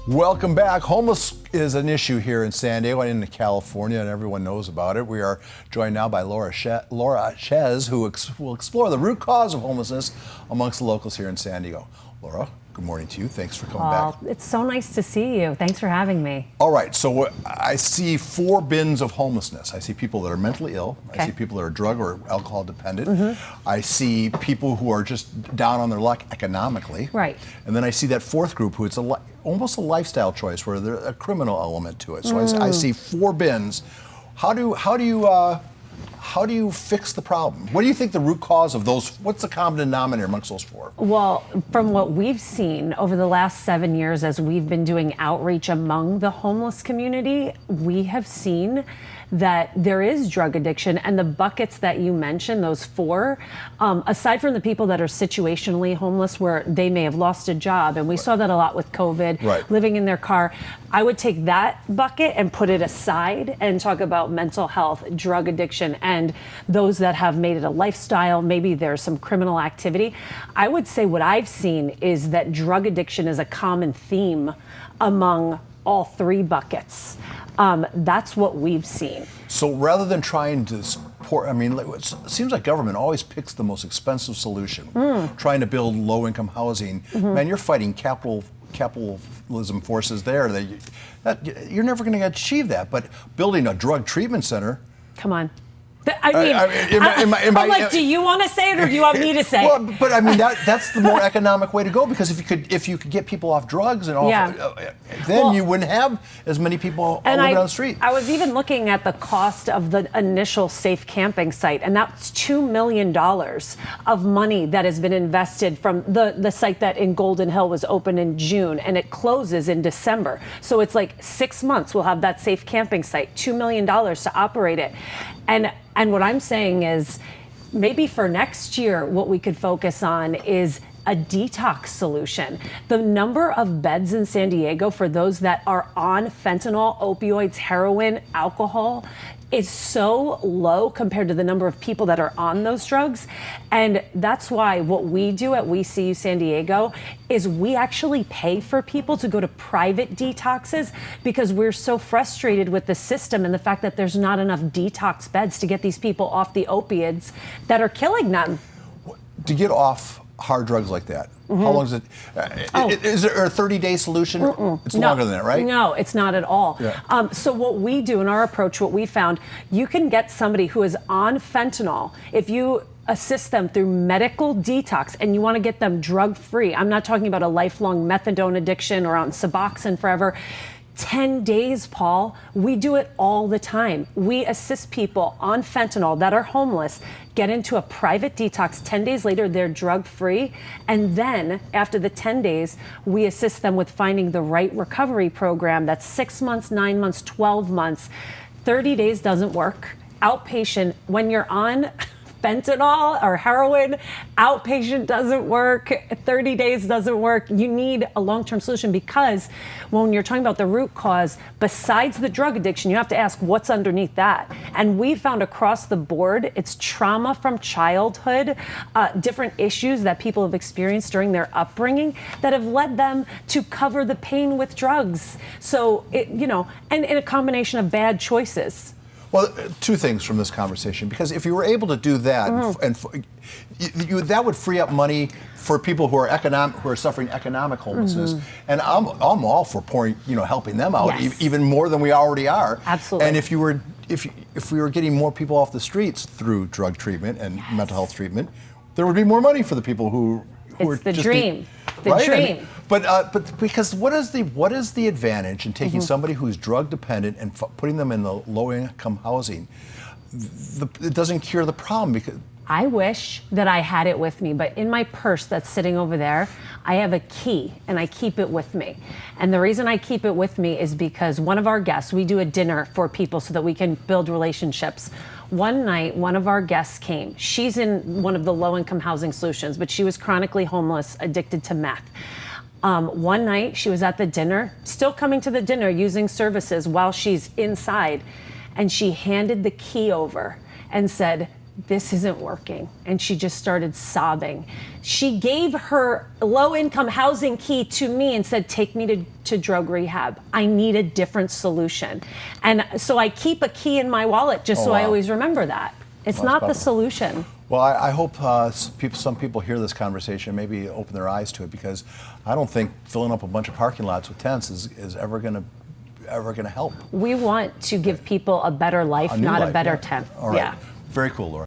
Welcome back. Homeless is an issue here in San Diego and in California, and everyone knows about it. We are joined now by Laura Ches, who will explore the root cause of homelessness amongst the locals here in San Diego. Laura, good morning to you. Thanks for coming back. It's so nice to see you. Thanks for having me. All right, so I see 4 bins of homelessness. I see people that are mentally ill. Okay. I see people that are drug or alcohol dependent. I see people who are just down on their luck economically. Right. And then I see that 4th group who it's almost a lifestyle choice where there's a criminal element to it. So I see 4 bins. How do you fix the problem? What do you think the root cause of those? What's the common denominator amongst those 4? Well, from what we've seen over the last 7 years as we've been doing outreach among the homeless community, we have seen that there is drug addiction, and the buckets that you mentioned, those 4, aside from the people that are situationally homeless where they may have lost a job, and we saw that a lot with COVID, living in their car, I would take that bucket and put it aside and talk about mental health, drug addiction, and those that have made it a lifestyle. Maybe there's some criminal activity. I would say what I've seen is that drug addiction is a common theme among all 3 buckets. That's what we've seen. So rather than trying to support, I mean, it seems like government always picks the most expensive solution. Trying to build low-income housing. Man, you're fighting capitalism forces there. You're never going to achieve that. But building a drug treatment center. Come on. I'm like, do you want to say it or do you want me to say it? Well, but I mean, that's the more economic way to go, because if you could get people off drugs and then you wouldn't have as many people living on the street. I was even looking at the cost of the initial safe camping site, and that's $2 million of money that has been invested from the site that in Golden Hill was open in June, and it closes in December. So it's like 6 months we'll have that safe camping site, $2 million to operate it. And what I'm saying is maybe for next year, what we could focus on is a detox solution. The number of beds in San Diego for those that are on fentanyl, opioids, heroin, alcohol is so low compared to the number of people that are on those drugs. And that's why what we do at We See You San Diego is we actually pay for people to go to private detoxes, because we're so frustrated with the system and the fact that there's not enough detox beds to get these people off the opiates that are killing them. To get off hard drugs like that, how long is it? Is there a 30-day solution? It's longer than that, right? No, it's not at all. Yeah. So what we do in our approach, what we found, you can get somebody who is on fentanyl, if you assist them through medical detox and you want to get them drug-free. I'm not talking about a lifelong methadone addiction or on Suboxone forever. 10 days, Paul. We do it all the time. We assist people on fentanyl that are homeless get into a private detox. 10 days later, they're drug-free. And then after the 10 days, we assist them with finding the right recovery program. That's 6 months, 9 months, 12 months. 30 days doesn't work. Outpatient, when you're on fentanyl or heroin, outpatient doesn't work, 30 days doesn't work. You need a long-term solution, because when you're talking about the root cause, besides the drug addiction, you have to ask what's underneath that. And we found across the board, it's trauma from childhood, different issues that people have experienced during their upbringing that have led them to cover the pain with drugs. So, and in a combination of bad choices. Well, 2 things from this conversation, because if you were able to do that, that would free up money for people who are suffering economic homelessness, and I'm all for helping them out, even more than we already are. Absolutely. And if we were getting more people off the streets through drug treatment and mental health treatment, there would be more money for the people who are the dream. Right? Dream. I mean, but because what is the advantage in taking somebody who's drug dependent and putting them in the low income housing? It doesn't cure the problem, because I wish that I had it with me, but in my purse that's sitting over there, I have a key and I keep it with me. And the reason I keep it with me is because one of our guests, we do a dinner for people so that we can build relationships. One night, one of our guests came. She's in one of the low-income housing solutions, but she was chronically homeless, addicted to meth. One night, she was at the dinner, still coming to the dinner, using services while she's inside, and she handed the key over and said, this isn't working. And she just started sobbing. She gave her low-income housing key to me and said, take me to drug rehab. I need a different solution. And so I keep a key in my wallet just I always remember that. It's not the solution. Well, I hope some people hear this conversation, maybe open their eyes to it, because I don't think filling up a bunch of parking lots with tents is ever going to help. We want to give people a better life, not a better tent. All right. Yeah. Very cool, Laura.